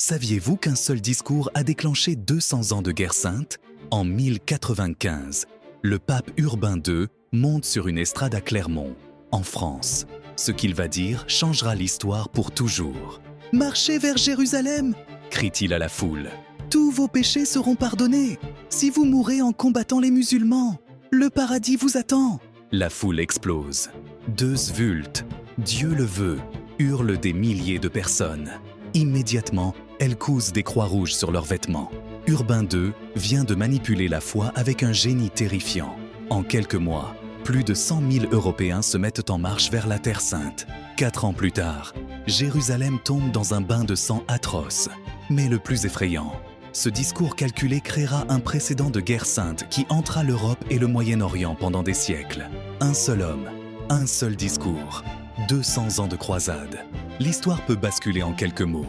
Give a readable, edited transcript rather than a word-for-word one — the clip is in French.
Saviez-vous qu'un seul discours a déclenché 200 ans de guerre sainte? En 1095, le pape Urbain II monte sur une estrade à Clermont, en France. Ce qu'il va dire changera l'histoire pour toujours. « Marchez vers Jérusalem !» crie-t-il à la foule. « Tous vos péchés seront pardonnés si vous mourrez en combattant les musulmans. Le paradis vous attend !» La foule explose. « Deus vult, Dieu le veut !» hurlent des milliers de personnes. Immédiatement, elles cousent des croix rouges sur leurs vêtements. Urbain II vient de manipuler la foi avec un génie terrifiant. En quelques mois, plus de 100 000 Européens se mettent en marche vers la Terre Sainte. 4 ans plus tard, Jérusalem tombe dans un bain de sang atroce. Mais le plus effrayant, ce discours calculé créera un précédent de guerre sainte qui hantera l'Europe et le Moyen-Orient pendant des siècles. Un seul homme, un seul discours, 200 ans de croisade. L'histoire peut basculer en quelques mots.